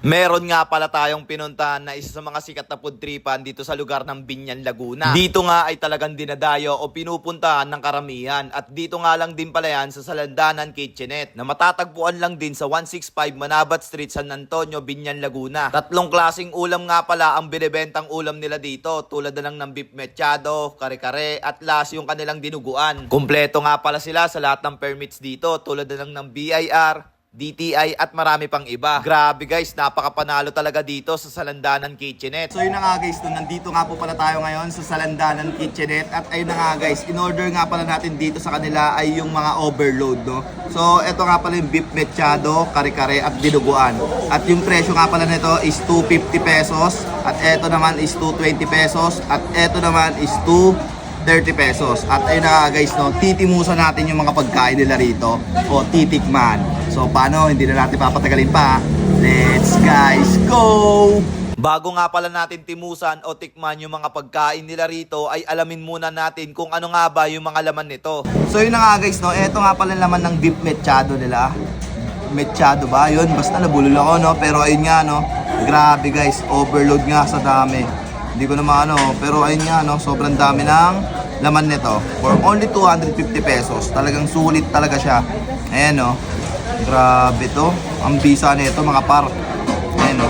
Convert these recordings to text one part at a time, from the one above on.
Meron nga pala tayong pinuntahan na isa sa mga sikat na food tripan dito sa lugar ng Binyan, Laguna. Dito nga ay talagang dinadayo o pinupuntahan ng karamihan. At dito nga lang din pala yan sa Salandanan Kitchenette na matatagpuan lang din sa 165 Manabat Street, San Antonio, Binyan, Laguna. Tatlong klaseng ulam nga pala ang binibentang ulam nila dito, tulad na lang ng beef mechado, kare-kare at last yung kanilang dinuguan. Kumpleto nga pala sila sa lahat ng permits dito, tulad na lang ng BIR, DTI at marami pang iba. Grabe guys, napakapanalo talaga dito sa Salandanan Kitchenette. So yun na nga guys, nandito nga po pala tayo ngayon sa Salandanan Kitchenette. At ayun na nga guys, in-order nga pala natin dito sa kanila ay yung mga overload, no? So eto nga pala yung beef mechado, kare-kare at dinuguan. At yung presyo nga pala nito is 250 pesos. At eto naman is 220 pesos. At eto naman is 230 pesos. At ayun na nga guys, no, titimusan natin yung mga pagkain nila rito o titikman. So paano, hindi na natin papatagalin pa. Let's guys go! Bago nga pala natin timusan o tikman yung mga pagkain nila rito, ay alamin muna natin kung ano nga ba yung mga laman nito. So yun na nga guys, no, eto nga pala laman ng beef mechado nila. Mechado ba? Yun, basta nabulol ako, no? Pero ayun nga, no, grabe guys, overload nga sa dami. Hindi ko naman pero ayun nga, no, sobrang dami ng laman nito. For only 250 pesos, talagang sulit talaga siya. Ayan, no. Grabe to. Ang bisa nito mga par. Ayan o.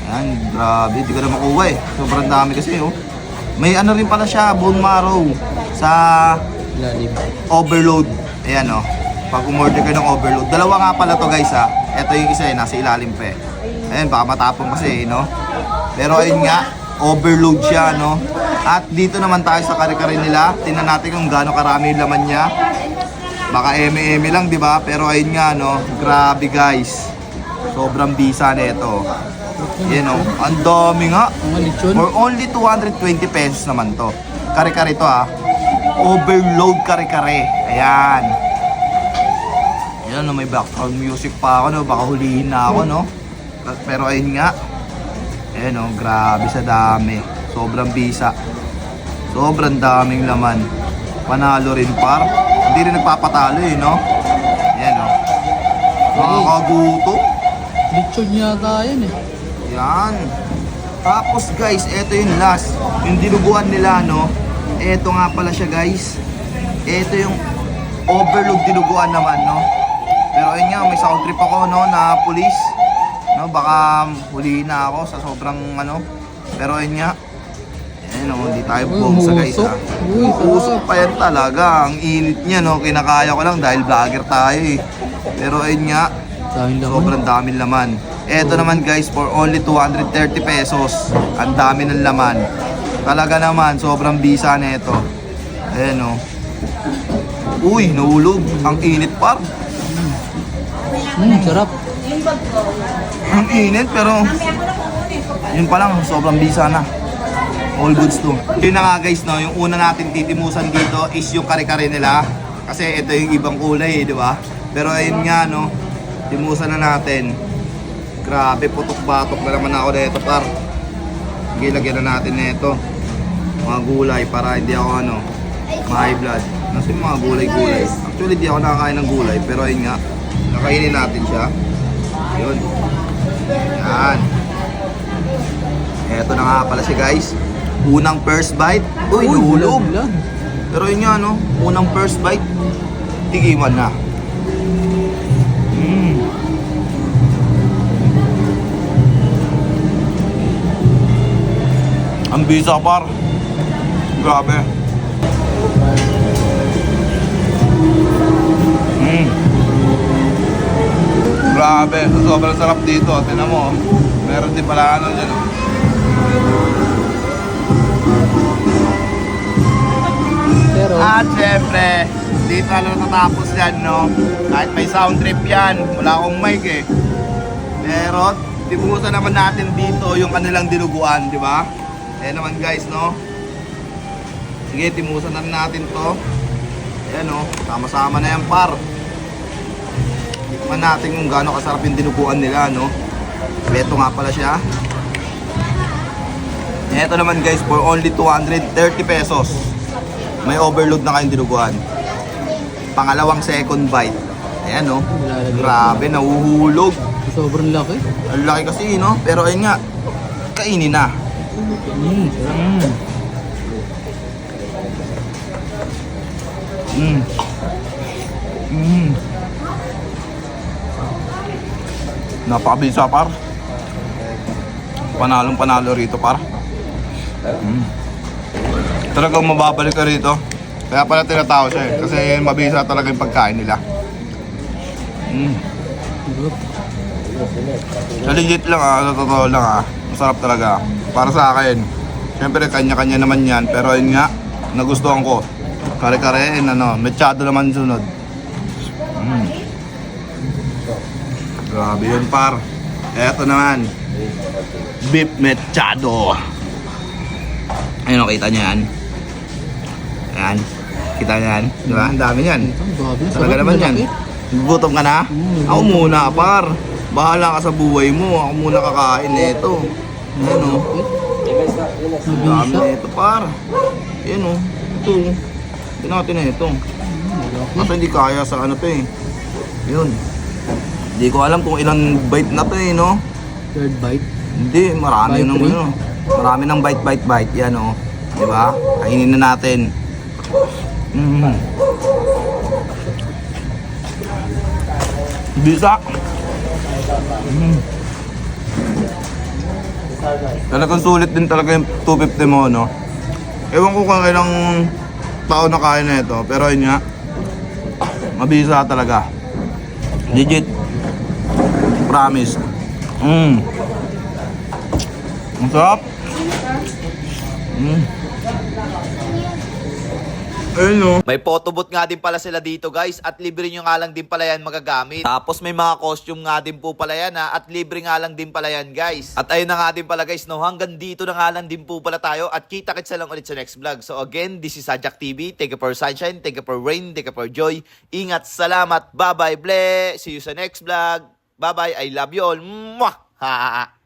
Ayan, grabe. Hindi ko na makuha eh. Sobrang dami kasi oh. May ano rin pala siya, bone marrow sa overload. Ayan o. Pag umorder kayo ng overload. Dalawa nga pala to guys ha. Ito yung isa eh, nasa ilalim pa eh. Ayan, baka matapong kasi eh, no. Pero ayun nga, overload siya, no. At dito naman tayo sa kare-kare nila. Tingnan natin kung gaano karami yung laman niya. Baka eme-eme lang, di ba? Pero ayun nga, no, grabe guys. Sobrang bisa nito. Yan, no, ang dami nga. For only 220 pesos naman to. Kare-kare to, ha. Overload kare-kare. Ayan. Yan, no, may background music pa ako, no. Baka hulihin na ako, no. Pero ayun nga. Ayan, no, grabe sa dami. Sobrang bisa. Sobrang daming laman. Panalo rin, par. Hindi rin nagpapatalo eh, no? Yan, no? Nakakagutom. Lechon yata yan eh. Yan. Tapos guys, eto yung last. Yung dinuguan nila, no? Eto nga pala siya guys. Eto yung overload dinuguan naman, no? Pero ayun nga, may sound trip ako, no? Na police. No? Baka hulihin na ako sa sobrang ano. Pero ayun nga. Ayun, no? Hindi tayo bongsa guys, ha? Usok pa yan talaga. Ang init niya, no? Kinakaya ko lang dahil vlogger tayo eh. Pero ayun nga, sobrang daming laman. Eto naman guys, for only 230 pesos. Ang dami ng laman. Talaga naman, sobrang bisa nito. Ayan, no. Uy, nahulog. Ang init par. Sarap. Ang init, pero yun pa lang, sobrang bisa na. All goods to. Yun na nga guys, no, yung una natin titimusan dito is yung kare-kare nila. Kasi ito yung ibang kulay, di ba? Pero ayun nga, no, timusan na natin. Grabe, putok-batok na naman ako dito, par. Sige, lagyan na natin nito. Mga gulay para hindi ako, ano, ma-high blood. Nasa yung mga gulay-gulay. Actually, di ako nakakain ng gulay, pero ayun nga, nakainin natin siya. Yun. Yan. Eto na nga pala siya guys. Unang first bite. Uy, nahulog. Pero yun nga, no, unang first bite, tigiman na. Ang bisa par. Grabe. Grabe. Sobrang sarap dito. Tignan mo. Meron din pala ano dyan. Pero At syempre, dito na lang natapos yan, no? Kahit may sound trip yan. Wala akong mic eh. Pero, timusan naman natin dito yung kanilang dinuguan, di ba? Ayan naman guys, no? Sige, timusan na natin to. Ayan, no? Sama-sama na yan, par. Tikman natin kung gaano kasarap yung dinuguan nila, no? Beto nga pala siya. Ito naman guys, for only 230 pesos. May overload na kayong dinuguan. Pangalawang second bite. Ayan, no? Grabe, nahuhulog. Sobrang laki. Ang laki kasi, no? Pero ayun nga, kainin na. Napakabisa, par. Panalong panalo rito, par. Talagang mababalik ka rito. Kaya pala tinatawag siya eh. Kasi mabisa talaga yung pagkain nila. Sa legit lang sa totoo lang masarap talaga. Para sa akin. Siyempre kanya-kanya naman yan. Pero yun nga, nagustuhan ko. Kare-kare, mechado naman sunod. Grabe yun, par. Eto naman. Beef mechado. Ayun, kita nyo yan. Ayan. Kita nyo yan. Diba? Ang dami yan. Grabe. Talaga naman yan. Gutom ka na? Ako muna, par. Bahala ka sa buhay mo. Ako muna kakain nito. Ayan o. Ang dami nito, par. Ayan o. Ito. Ito natin na ito. Kaso hindi kaya sa ano to eh. Yun. Hindi ko alam kung ilang bite na to eh, no? Third bite. Hindi, marami Bite nang three? ano. Marami nang bite. Yan o. Diba? Kainin na natin. Bisa. Talagang sulit din talaga yung 250 mo, no? Ewan ko kung ilang tao na kaya na ito, pero yun nga, mabisa talaga. Legit. Promise. Ang sarap. Ayun, no? May photobooth nga din pala sila dito guys at libre nyo nga lang din pala yan magagamit. Tapos may mga costume nga din po pala yan at libre nga lang din pala yan guys. At ayun na nga din pala guys, no, hanggang dito na nga lang din po pala tayo at kita-kits na lang ulit sa next vlog. So again, this is Sajak TV. Thank you for sunshine, thank you for rain, thank you for joy. Ingat, salamat, bye-bye, bleh. See you sa next vlog. Bye-bye, I love you all. Mwah! Ha!